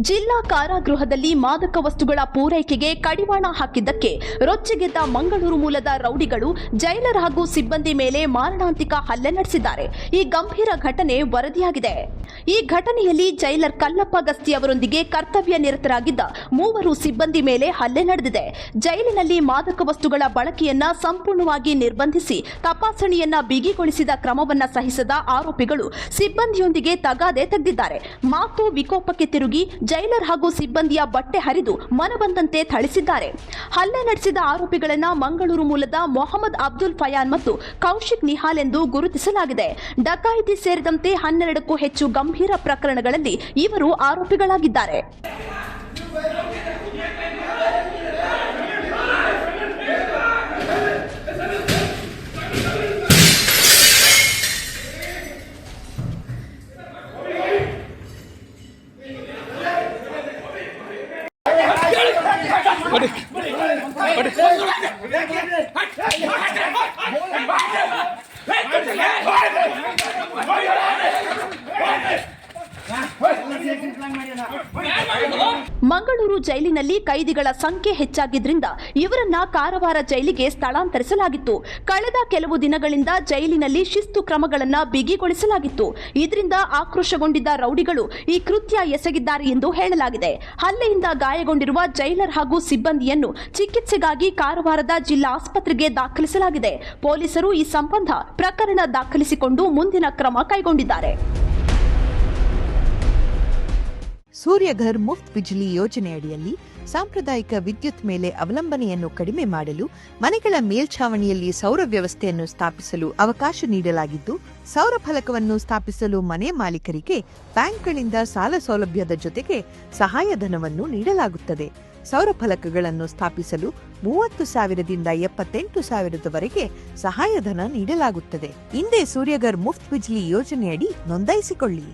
ಜಿಲ್ಲಾ ಕಾರಾಗೃಹದಲ್ಲಿ ಮಾದಕ ವಸ್ತುಗಳ ಪೂರೈಕೆಗೆ ಕಡಿವಾಣ ಹಾಕಿದ್ದಕ್ಕೆ ರೊಚ್ಚಿಗೆದ್ದ ಮಂಗಳೂರು ಮೂಲದ ರೌಡಿಗಳು ಜೈಲರ್ ಹಾಗೂ ಸಿಬ್ಬಂದಿ ಮೇಲೆ ಮಾರಣಾಂತಿಕ ಹಲ್ಲೆ ನಡೆಸಿದ್ದಾರೆ. ಈ ಗಂಭೀರ ಘಟನೆ ವರದಿಯಾಗಿದೆ. ಈ ಘಟನೆಯಲ್ಲಿ ಜೈಲರ್ ಕಲ್ಲಪ್ಪ ಗಸ್ತಿ ಅವರೊಂದಿಗೆ ಕರ್ತವ್ಯ ನಿರತರಾಗಿದ್ದ 3 ಸಿಬ್ಬಂದಿ ಮೇಲೆ ಹಲ್ಲೆ ನಡೆದಿದೆ. ಜೈಲಿನಲ್ಲಿ ಮಾದಕ ವಸ್ತುಗಳ ಬಳಕೆಯನ್ನ ಸಂಪೂರ್ಣವಾಗಿ ನಿರ್ಬಂಧಿಸಿ ತಪಾಸಣೆಯನ್ನ ಬಿಗಿಗೊಳಿಸಿದ ಕ್ರಮವನ್ನ ಸಹಿಸದ ಆರೋಪಿಗಳು ಸಿಬ್ಬಂದಿಯೊಂದಿಗೆ ತಗಾದೆ ತೆಗೆದಿದ್ದಾರೆ. ಮಾತು ವಿಕೋಪಕ್ಕೆ ತಿರುಗಿ ಜೈಲರ್ ಹಾಗೂ ಸಿಬ್ಬಂದಿಯ ಬಟ್ಟೆ ಹರಿದು ಮನಬಂದಂತೆ ಥಳಿಸಿದ್ದಾರೆ. ಹಲ್ಲೆ ನಡೆಸಿದ ಆರೋಪಿಗಳನ್ನ ಮಂಗಳೂರು ಮೂಲದ ಮೊಹಮ್ಮದ್ ಅಬ್ದುಲ್ ಫಯಾನ್ ಮತ್ತು ಕೌಶಿಕ್ ನಿಹಾಲ್ ಎಂದು ಗುರುತಿಸಲಾಗಿದೆ. ಡಕಾಯಿತಿ ಸೇರಿದಂತೆ 12ಕ್ಕೂ ಹೆಚ್ಚು ಗಂಭೀರ ಪ್ರಕರಣಗಳಲ್ಲಿ ಇವರು ಆರೋಪಿಗಳಾಗಿದ್ದಾರೆ. ಮಂಗಳೂರು ಜೈಲಿನಲ್ಲಿ ಕೈದಿಗಳ ಸಂಖ್ಯೆ ಹೆಚ್ಚಾಗಿದ್ದರಿಂದ ಇವರನ್ನ ಕಾರವಾರ ಜೈಲಿಗೆ ಸ್ಥಳಾಂತರಿಸಲಾಗಿತ್ತು. ಕಳೆದ ಕೆಲವು ದಿನಗಳಿಂದ ಜೈಲಿನಲ್ಲಿ ಶಿಸ್ತು ಕ್ರಮಗಳನ್ನು ಬಿಗಿಗೊಳಿಸಲಾಗಿತ್ತು. ಇದರಿಂದ ಆಕ್ರೋಶಗೊಂಡಿದ್ದ ರೌಡಿಗಳು ಈ ಕೃತ್ಯ ಎಸಗಿದ್ದಾರೆ ಎಂದು ಹೇಳಲಾಗಿದೆ. ಹಲ್ಲೆಯಿಂದ ಗಾಯಗೊಂಡಿರುವ ಜೈಲರ್ ಹಾಗೂ ಸಿಬ್ಬಂದಿಯನ್ನು ಚಿಕಿತ್ಸೆಗಾಗಿ ಕಾರವಾರದ ಜಿಲ್ಲಾ ಆಸ್ಪತ್ರೆಗೆ ದಾಖಲಿಸಲಾಗಿದೆ. ಪೊಲೀಸರು ಈ ಸಂಬಂಧ ಪ್ರಕರಣ ದಾಖಲಿಸಿಕೊಂಡು ಮುಂದಿನ ಕ್ರಮ ಕೈಗೊಂಡಿದ್ದಾರೆ. ಸೂರ್ಯಘರ್ ಮುಫ್ತ್ ಬಿಜ್ಲಿ ಯೋಜನೆಯಡಿಯಲ್ಲಿ ಸಾಂಪ್ರದಾಯಿಕ ವಿದ್ಯುತ್ ಮೇಲೆ ಅವಲಂಬನೆಯನ್ನು ಕಡಿಮೆ ಮಾಡಲು ಮನೆಗಳ ಮೇಲ್ಛಾವಣಿಯಲ್ಲಿ ಸೌರ ವ್ಯವಸ್ಥೆಯನ್ನು ಸ್ಥಾಪಿಸಲು ಅವಕಾಶ ನೀಡಲಾಗಿದ್ದು, ಸೌರ ಫಲಕವನ್ನು ಸ್ಥಾಪಿಸಲು ಮನೆ ಮಾಲೀಕರಿಗೆ ಬ್ಯಾಂಕ್ಗಳಿಂದ ಸಾಲ ಸೌಲಭ್ಯದ ಜೊತೆಗೆ ಸಹಾಯಧನವನ್ನು ನೀಡಲಾಗುತ್ತದೆ. ಸೌರ ಫಲಕಗಳನ್ನು ಸ್ಥಾಪಿಸಲು 30,000ದಿಂದ 78,000ವರೆಗೆ ಸಹಾಯಧನ ನೀಡಲಾಗುತ್ತದೆ. ಹಿಂದೆ ಸೂರ್ಯಘರ್ ಮುಫ್ತ್ ಬಿಜ್ಲಿ ಯೋಜನೆಯಡಿ ನೋಂದಾಯಿಸಿಕೊಳ್ಳಿ.